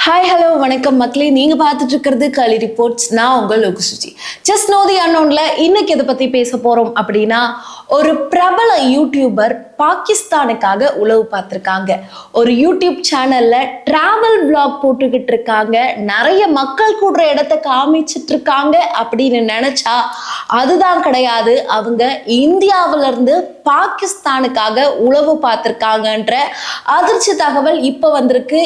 Hi hello வணக்கம் மக்களே, நீங்க பார்த்துட்டு இருக்கிறது களி ரிப்போர்ட்ஸ். நான் உங்கள் லோகுசுஜி. ஜஸ்ட் நோ தி அன்னோன்ல இன்னைக்கு எதை பத்தி பேச போறோம் அப்படின்னா, ஒரு பிரபல யூடியூபர் பாகிஸ்தானுக்காக உளவு பார்த்திருக்காங்க. ஒரு யூடியூப் சேனல்ல டிராவல் vlog போட்டுக்கிட்டு இருக்காங்க. நிறைய மக்கள் கூடுற இடத்த காமிச்சிட்டு இருக்காங்க அப்படின்னு நினைச்சா அதுதான் கிடையாது. அவங்க இந்தியாவில இருந்து பாகிஸ்தானுக்காக உளவு பார்த்திருக்காங்கன்ற அதிர்ச்சி தகவல் இப்ப வந்திருக்கு.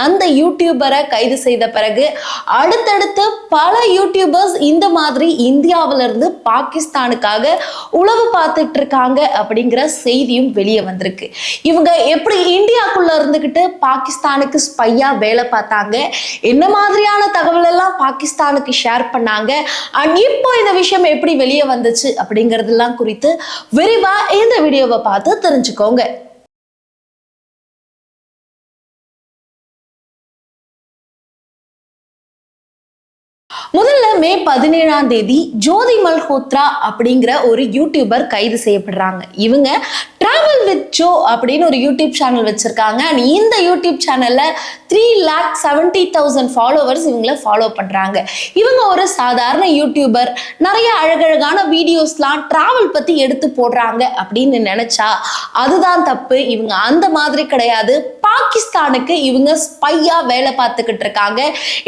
அந்த யூடியூபரை கைது செய்த பிறகு அடுத்தடுத்து பல யூடியூபர்ஸ் இந்த மாதிரி இந்தியாவில இருந்து பாகிஸ்தானுக்காக உளவு பார்த்துட்டு இருக்காங்க அப்படிங்கிற செய்தியும் வெளியே வந்திருக்கு. இவங்க எப்படி இந்தியாக்குள்ள இருந்துகிட்டு பாகிஸ்தானுக்கு ஸ்பையா வேலை பார்த்தாங்க, என்ன மாதிரியான தகவல் எல்லாம் பாகிஸ்தானுக்கு ஷேர் பண்ணாங்க, அண்ட் இப்போ இந்த விஷயம் எப்படி வெளியே வந்துச்சு அப்படிங்கறதெல்லாம் குறித்து விரிவா இந்த வீடியோவை பார்த்து தெரிஞ்சுக்கோங்க. முதல்ல மே 17 ஜோதி மல்ஹோத்ரா அப்படிங்கிற ஒரு யூடியூபர் கைது செய்யப்படுறாங்க. இவங்க டிராவல் வித் ஜோ அப்படின்னு ஒரு யூடியூப் சேனல் வச்சிருக்காங்க. அண்ட் இந்த யூடியூப் சேனல்ல 3,70,000 ஃபாலோவர்ஸ் இவங்கள ஃபாலோ பண்றாங்க. இவங்க ஒரு சாதாரண யூடியூபர், நிறைய அழகழகான வீடியோஸ்லாம் டிராவல் பத்தி எடுத்து போடுறாங்க அப்படின்னு நினைச்சா அதுதான் தப்பு. இவங்க அந்த மாதிரி கிடையாது. பாகிஸ்தானுக்கு இவங்க ஸ்பையா வேலை பார்த்துக்கிட்டு இருக்காங்க.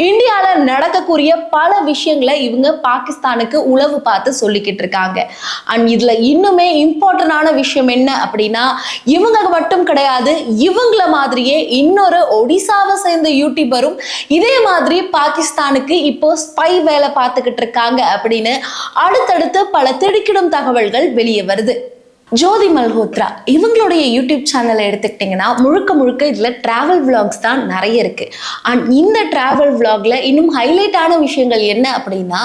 இந்தியால நடக்கக்கூடிய பல விஷயங்களை இவங்க பாகிஸ்தானுக்கு உளவு பார்த்து சொல்லிக்கிட்டு இருக்காங்க. அண்ட் இதுல இன்னுமே இம்பார்ட்டன்டான விஷயம் என்ன அப்படின்னா, இவங்க மட்டும் கிடையாது, இவங்கள மாதிரியே இன்னொரு ஒடிசாவை சேர்ந்த யூடியூபரும் இதே மாதிரி பாகிஸ்தானுக்கு இப்போ ஸ்பை வேலை பார்த்துக்கிட்டு இருக்காங்க அப்படின்னு அடுத்தடுத்து பல திடுக்கிடும் தகவல்கள் வெளியே வருது. ஜோதி மல்ஹோத்ரா இவங்களுடைய யூடியூப் சேனலை எடுத்துக்கிட்டிங்கன்னா முழுக்க முழுக்க இதில் ட்ராவல் விளாக்ஸ் தான் நிறைய இருக்குது. அண்ட் இந்த ட்ராவல் விளாகில் இன்னும் ஹைலைட்டான விஷயங்கள் என்ன அப்படின்னா,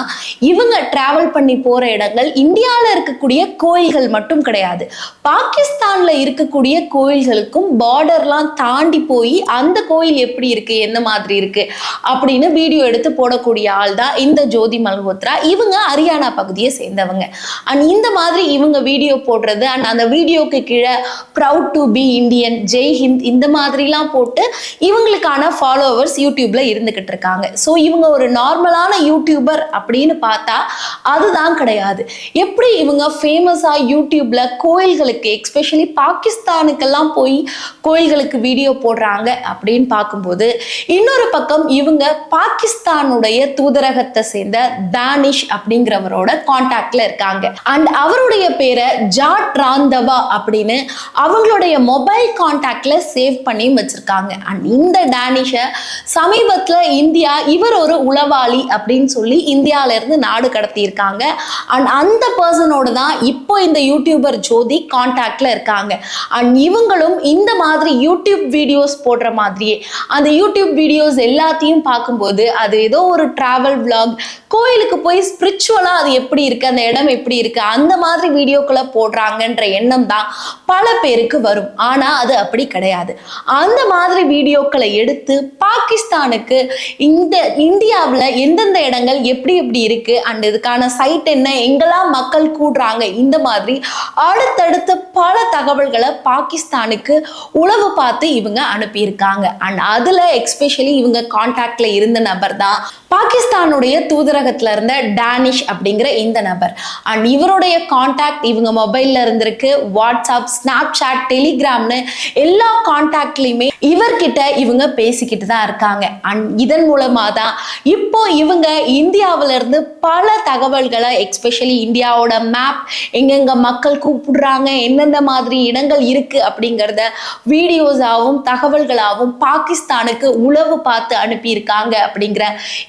இவங்க ட்ராவல் பண்ணி போகிற இடங்கள் இந்தியாவில் இருக்கக்கூடிய கோயில்கள் மட்டும் கிடையாது, பாகிஸ்தானில் இருக்கக்கூடிய கோயில்களுக்கும் பார்டர்லாம் தாண்டி போய் அந்த கோயில் எப்படி இருக்குது, என்ன மாதிரி இருக்குது அப்படின்னு வீடியோ எடுத்து போடக்கூடிய ஆள் தான் இந்த ஜோதி மல்ஹோத்ரா. இவங்க ஹரியானா பகுதியை சேர்ந்தவங்க. அண்ட் இந்த மாதிரி இவங்க வீடியோ போடுறது, அந்த வீடியோக்கு கீழே proud to be Indian, Jai Hind இந்த மாதிரிலாம் போட்டு இவங்களுக்கான ஃபாலோவர்ஸ் யூடியூப்ல இருந்துகிட்டு இருக்காங்க. ஸோ இவங்க ஒரு நார்மலான யூடியூபர் அப்படின்னு பார்த்தா அதுதான் கிடையாது. எப்படி இவங்க ஃபேமஸா யூடியூப்ல கோயில்களுக்கு, எஸ்பெஷலி பாகிஸ்தானுக்கெல்லாம் போய் கோயில்களுக்கு வீடியோ போடுறாங்க அப்படின்னு பார்க்கும்போது, இன்னொரு பக்கம் இவங்க பாகிஸ்தானுடைய தூதரகத்தை சேர்ந்த தானிஷ் அப்படிங்கிறவரோட கான்டாக்ட்ல இருக்காங்க. அண்ட் அவருடைய பேரை ஜாட் ராந்தவா அப்படின்னு அவங்களுடைய மொபைல் கான்டாக்ட்ல சேவ் பண்ணி வச்சிருக்காங்க. அண்ட் இந்த டானிஷை சமீபத்துல இந்தியா இவர் ஒரு உளவாளி அப்படின்னு சொல்லி இந்தியால இருந்து நாடு கடத்தியிருக்காங்க. அண்ட் அந்த பர்சனோட தான் இப்போ இந்த யூடியூபர் ஜோதி கான்டாக்ட்ல இருக்காங்க. அண்ட் இவங்களும் இந்த மாதிரி யூடியூப் வீடியோஸ் போடுற மாதிரியே அந்த யூடியூப் வீடியோஸ் எல்லாத்தையும் பார்க்கும்போது அது ஏதோ ஒரு டிராவல் vlog, கோயிலுக்கு போய் ஸ்பிரிச்சுவலா அது எப்படி இருக்கு, அந்த இடம் எப்படி இருக்கு, அந்த மாதிரி வீடியோக்களை போடுறாங்கன்ற எண்ணம் தான் பல பேருக்கு வரும். ஆனா அது அப்படி கிடையாது. அந்த மாதிரி வீடியோக்களை எடுத்து பாகிஸ்தானுக்கு இந்த இந்தியாவில் எந்தெந்த இடங்கள் எப்படி எப்படி இருக்கு, அண்ட் இதுக்கான சைட் என்ன, எங்கெல்லாம் மக்கள் கூடுறாங்க, இந்த மாதிரி அடுத்தடுத்து பல தகவல்களை பாகிஸ்தானுக்கு உளவு பார்த்து இவங்க அனுப்பியிருக்காங்க. அண்ட் அதுல எஸ்பெஷலி இவங்க கான்டாக்ட்ல இருந்த நபர் தான் பாகிஸ்தானுடைய தூதரகத்துல இருந்த டானிஷ் அப்படிங்கிற இந்த நபர். அண்ட் இவருடைய கான்டாக்ட் இவங்க மொபைல்ல இருந்திருக்கு. வாட்ஸ்அப், ஸ்னாப்சாட், டெலிகிராம்னு எல்லா கான்டாக்ட்லயுமே இவர்கிட்ட இவங்க பேசிக்கிட்டு தான் இருக்காங்க. அண்ட் இதன் மூலமா தான் இப்போ இவங்க இந்தியாவில இருந்து பல தகவல்களை, எஸ்பெஷலி இந்தியாவோட மேப், எங்கெங்க மக்கள் கூப்பிடுறாங்க, எந்தெந்த மாதிரி இடங்கள் இருக்கு அப்படிங்கிறத வீடியோஸாவும் தகவல்களாகவும் பாகிஸ்தானுக்கு உளவு பார்த்து அனுப்பியிருக்காங்க அப்படிங்கிற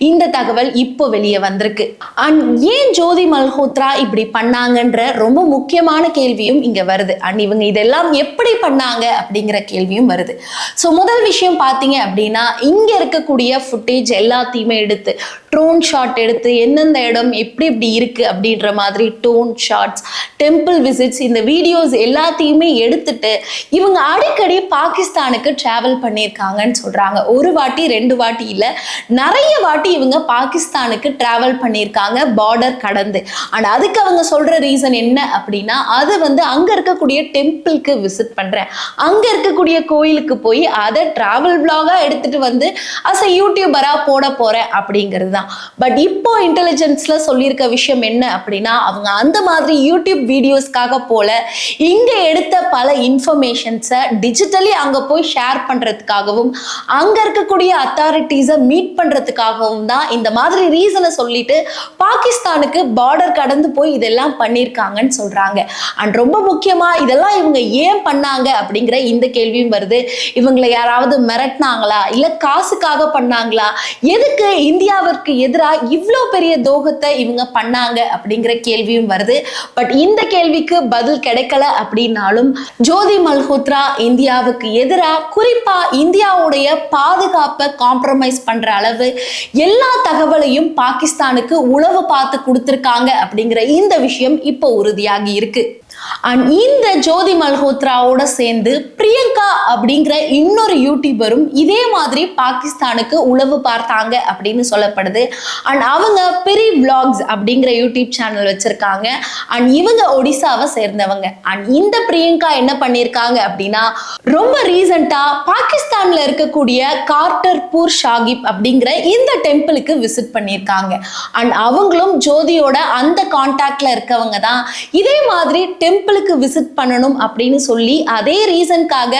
இந்த தகவல் இப்போ வெளியே வந்திருக்கு. அண்ட் ஏன் ஜோதி மல்ஹோத்ரா இப்படி பண்ணாங்கன்ற ரொம்ப முக்கியமான கேள்வியும் இங்க வருது. அண்ட் இவங்க இதெல்லாம் எப்படி பண்ணாங்க அப்படிங்கிற கேள்வியும் வருது. ஸோ முதல் விஷயம் பார்த்தீங்க அப்படின்னா, இங்க இருக்கக்கூடிய ஃபுட்டேஜ் எல்லாத்தையுமே எடுத்து ட்ரோன் ஷாட் எடுத்து எந்தெந்த இடம் எப்படி எப்படி இருக்கு அப்படின்ற மாதிரி டோன் ஷாட்ஸ், டெம்பிள் விசிட்ஸ், இந்த வீடியோஸ் எல்லாத்தையுமே எடுத்துட்டு இவங்க அடிக்கடி பாகிஸ்தானுக்கு டிராவல் பண்ணியிருக்காங்கன்னு சொல்றாங்க. ஒரு வாட்டி ரெண்டு வாட்டி இல்லை, நிறைய வாட்டி இவங்க பாகிஸ்தானுக்கு டிராவல் பண்ணியிருக்காங்க பார்டர் கடந்து. அண்ட் அதுக்கு அவங்க சொல்ற ரீசன் என்ன அப்படின்னா, அது வந்து அங்க இருக்கக்கூடிய டெம்பிளுக்கு விசிட் பண்றேன், அங்க இருக்கக்கூடிய கோயிலுக்கு போய் அதை டிராவல் விளாகா எடுத்துட்டு வந்து அஸ் அ யூடியூபரா போட போறேன் அப்படிங்கிறது தான். பட் இப்போ இன்டெலிஜென்ஸ்ல சொல்லியிருக்க விஷயம் என்ன அப்படின்னா, அவங்க அந்த மாதிரி யூடியூப் வீடியோஸ்க்காக போல இங்க எடுத்த பல இன்ஃபர்மேஷன்ஸை டிஜிட்டலி அங்க போய் ஷேர் பண்றதுக்காகவும் அங்க இருக்கக்கூடிய அத்தாரிட்டிஸை மீட் பண்றதுக்காகவும் தான் இந்த மாதிரி ரீசனை சொல்லிட்டு பாகிஸ்தானுக்கு பார்டர் கடந்து போய் இதெல்லாம் பண்ணியிருக்காங்கன்னு சொல்றாங்க. அண்ட் ரொம்ப முக்கியமா இதெல்லாம் இவங்க ஏன் பண்ணாங்க அப்படிங்கிற இந்த கேள்வியும் வருது. இவங்களை யாராவது மிரட்டினாங்களா, இல்ல காசுக்காக பண்ணாங்களா, எதுக்கு இந்தியாவிற்கு எதிராக இவ்வளோ பெரிய துரோகத்தை இவங்க பண்ணாங்க அப்படிங்கிற கேள்வியும் வருது. பட் இந்த கேள்விக்கு பதில் கிடைக்கல அப்படின்னாலும் ஜோதி மல்ஹோத்ரா இந்தியாவுக்கு எதிராக குறிப்பா இந்தியாவுடைய பாதுகாப்பை காம்ப்ரமைஸ் பண்ற அளவு எல்லா தகவலையும் பாகிஸ்தானுக்கு உளவு பார்த்து கொடுத்திருக்காங்க அப்படிங்கிற இந்த விஷயம் இப்போ உறுதியாகி இருக்கு. அண்ட் இந்த ஜோதி மல்ஹோத்ராவோட சேர்ந்து பிரியங்கா அப்படிங்கிற இன்னொரு யூடியூபரும் இதே மாதிரி பாகிஸ்தானுக்கு உளவு பார்த்தாங்க அப்படின்னு சொல்லப்படுது. அண்ட் அவங்க பிரி விளாக்ஸ் அப்படிங்கிற யூடியூப் சேனல் வச்சிருக்காங்க. அண்ட் இவங்க ஒடிசாவை சேர்ந்தவங்க. அண்ட் இந்த பிரியங்கா என்ன பண்ணியிருக்காங்க அப்படின்னா, ரொம்ப ரீசெண்டா பாகிஸ்தான்ல இருக்கக்கூடிய கார்டர்பூர் ஷாகிப் அப்படிங்கிற இந்த டெம்பிளுக்கு விசிட் பண்ணியிருக்காங்க. அண்ட் அவங்களும் ஜோதியோட அந்த கான்டாக்ட்ல இருக்கவங்க தான். இதே மாதிரி டெம்பிளுக்கு விசிட் பண்ணணும் அப்படின்னு சொல்லி அதே ரீசனுக்காக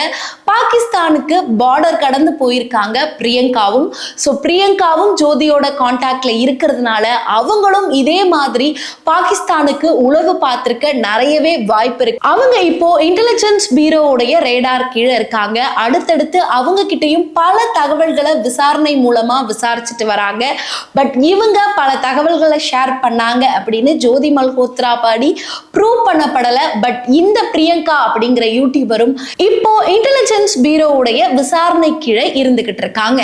பாகிஸ்தானுக்கு பார்டர் கடந்து போயிருக்காங்க பிரியங்காவும். ஸோ பிரியங்காவும் ஜோதியோட கான்டாக்ட்ல இருக்கிறதுனால அவங்களும் இதே மாதிரி பாகிஸ்தானுக்கு உளவு பார்த்திருக்க நிறையவே வாய்ப்பு இருக்கு. அவங்க இப்போ இன்டெலிஜென்ஸ் பீரோவுடைய ரேடார் கீழே இருக்காங்க. அடுத்தடுத்து அவங்க கிட்டையும் பல தகவல்களை விசாரணை மூலமா விசாரிச்சுட்டு வராங்க. பட் இவங்க பல தகவல்களை ஷேர் பண்ணாங்க அப்படின்னு ஜோதி மல்ஹோத்ரா பாடி ப்ரூவ் பண்ணப்படல. பட் இந்த பிரியங்கா அப்படிங்கிற யூடியூபரும் இப்போ இன்டெலிஜென்ஸ் பீரோவுடைய விசாரணை கீழே இருந்துகிட்டு இருக்காங்க.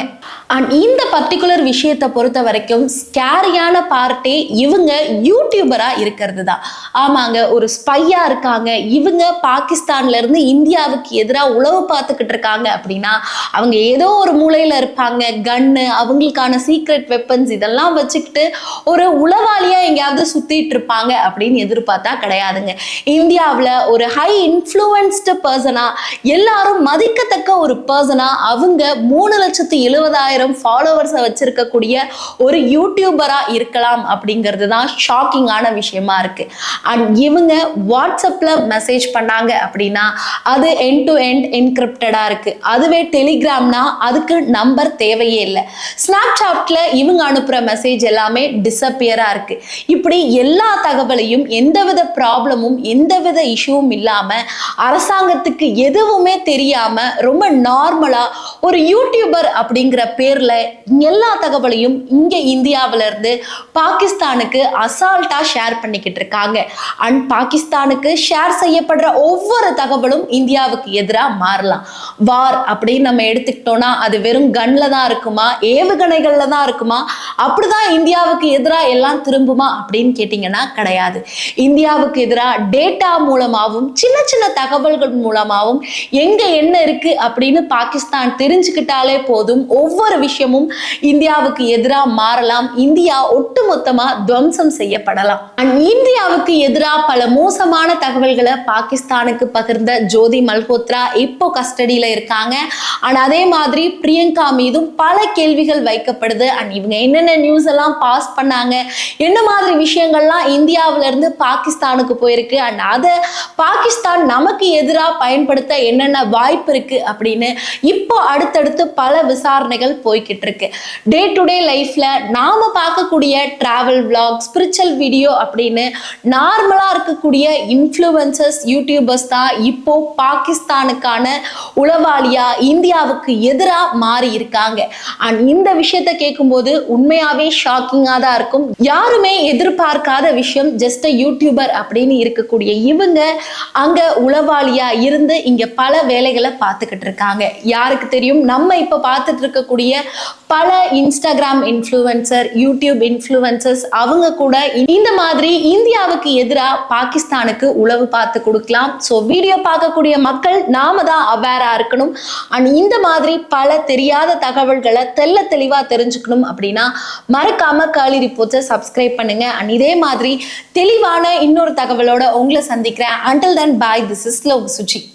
அண்ட் இந்த பர்டிகுலர் விஷயத்தை பொறுத்த வரைக்கும் ஸ்கேரியான பார்ட்டே இவங்க யூடியூபரா இருக்கிறது தான். ஆமாங்க, ஒரு ஸ்பையா இருக்காங்க இவங்க. பாகிஸ்தான்ல இருந்து இந்தியாவுக்கு எதிராக உளவு பார்த்துக்கிட்டு இருக்காங்க அப்படின்னா அவங்க ஏதோ ஒரு மூலையில இருப்பாங்க, கன்னு, அவங்களுக்கான சீக்ரெட் வெப்பன்ஸ் இதெல்லாம் வச்சுக்கிட்டு ஒரு உளவாளியா எங்கேயாவது சுத்திட்டு இருப்பாங்க அப்படின்னு எதிர்பார்த்தா கிடையாதுங்க. இந்தியாவில் ஒரு ஹை இன்ஃப்ளூயன்ஸ்டு பர்சனா, எல்லாரும் மதிக்கத்தக்க ஒரு பர்சனா, அவங்க 3,70,000 ஃபாலோவர்ஸை வச்சிருக்கக்கூடிய ஒரு யூடியூபரா இருக்கலாம் அப்படிங்கிறது தான் ஷாக்கிங்கான விஷயமா இருக்கு. அண்ட் இவங்க வாட்ஸ்அப்ல மெசேஜ் பண்ணாங்க அப்படின்னா அது எண்ட் டு எண்ட் என்கிரிப்டடா இருக்கு. அதுவே டெலிகிராம்னா அதுக்கு நம்பர் தேவையே இல்லை. ஸ்னாப்சாட்ல இவங்க அனுப்புற மெசேஜ் எல்லாமே டிஸப்பியரா இருக்கு. இப்படி எல்லா தகவலையும் எந்தவித ப்ராப்ளமும் எந்தவித இஷ்யூவும் இல்லாம அரசாங்கத்துக்கு எதுவுமே தெரியாம ரொம்ப நார்மலா ஒரு யூடியூபர் அப்படிங்கிற பேர்ல எல்லா தகவலையும் இங்க இந்தியாவில இருந்து பாகிஸ்தானுக்கு அசால்ட்டா ஷேர் பண்ணிக்கிட்டு இருக்காங்க. அண்ட் பாகிஸ்தானுக்கு ஷேர் செய்யப்படுற ஒவ்வொரு தகவலும் இந்தியாவுக்கு எதிராக மாறலாம். வார் அப்படின்னு நம்ம எடுத்துக்கிட்டோம்னா அது வெறும் கன்ல தான் இருக்குமா, ஏவுகணைகள்ல தான் இருக்குமா, அப்படிதான் இந்தியாவுக்கு எதிராக எல்லாம் திரும்புமா அப்படின்னு கேட்டீங்கன்னா கிடையாது. இந்தியாவுக்கு எதிராக டேட்டா மூலமாகவும் சின்ன சின்ன தகவல்கள் மூலமாகவும் எங்க என்ன இருக்கு அப்படின்னு பாகிஸ்தான் தெரிஞ்சுக்கிட்டாலே போதும், ஒவ்வொரு விஷயமும் இந்தியாவுக்கு எதிராக மாறலாம். இந்தியா ஒட்டுமொத்தமா துவம்சம் செய்யப்படலாம். இந்தியாவுக்கு எதிராக பல மோசமான தகவல்களை பாகிஸ்தானுக்கு பகிர்ந்த ஜோதி மல்ஹோத்ரா இப்போ கஸ்டடியில இருக்காங்க. அண்ட் அதே மாதிரி பிரியங்கா மீதும் பல கேள்விகள் வைக்கப்படுது. அண்ட் இவங்க என்னென்ன நியூஸ் எல்லாம் பாஸ் பண்ணாங்க, என்ன மாதிரி விஷயங்கள்லாம் இந்தியாவில இருந்து பாகிஸ்தானுக்கு போயிருக்கு, அண்ட் அதை பாகிஸ்தான் நமக்கு எதிராக பயன்படுத்த என்னென்ன வாய்ப்பு இருக்கு அப்படின்னு இப்போ அடுத்தடுத்து பல விசாரணைகள் போய்கிட்டு இருக்கு. டே டு டே லைஃப்ல நாம பார்க்கக்கூடிய டிராவல் விளாக், ஸ்பிரிச்சுவல் வீடியோ அப்படின்னு நார்மலா இருக்கக்கூடிய இன்ஃப்ளூயன்சர்ஸ், யூடியூபர்ஸ் தான் இப்போ பாகிஸ்தானுக்கான உளவாளியா இந்தியாவுக்கு எதிராக மாறி இருக்காங்க. அண்ட் இந்த விஷயத்த கேட்கும்போது உண்மையாவே ஷாக்கிங்கா தான் இருக்கும். யாருமே எதிர்பார்க்காத விஷயம். ஜஸ்ட் யூடியூபர் அப்படின்னு இருக்கக்கூடிய இவங்க அங்க உளவாளியா இருந்து இங்க பல வேலைகளை பார்த்துக்கிட்டு இருக்காங்க. யாருக்கு தெரியும், நம்ம இப்ப பார்த்துட்டு இருக்கக்கூடிய பல இன்ஸ்டாகிராம் இன்ஃப்ளூயன்சர், யூடியூப் இன்ஃப்ளூயன்சர்ஸ் அவங்க கூட இந்த மாதிரி இந்தியாவுக்கு எதிராக பாகிஸ்தானுக்கு உளவு பார்த்து கொடுக்கலாம். ஸோ வீடியோ பார்க்கக்கூடிய மக்கள் நாம தான் அவேரா இருக்கணும். அண்ட் இந்த மாதிரி பல தெரியாத தகவல்களை தெள்ள தெளிவா தெரிஞ்சுக்கணும் அப்படின்னா மறக்காம காலி ரிப்போர்ட்ஸை சப்ஸ்கிரைப் பண்ணுங்க. அண்ட் இதே மாதிரி தெளிவான இன்னொரு தகவலோட உங்களை சந்திக்கிறேன். Until then, bye. This is Log Suchi.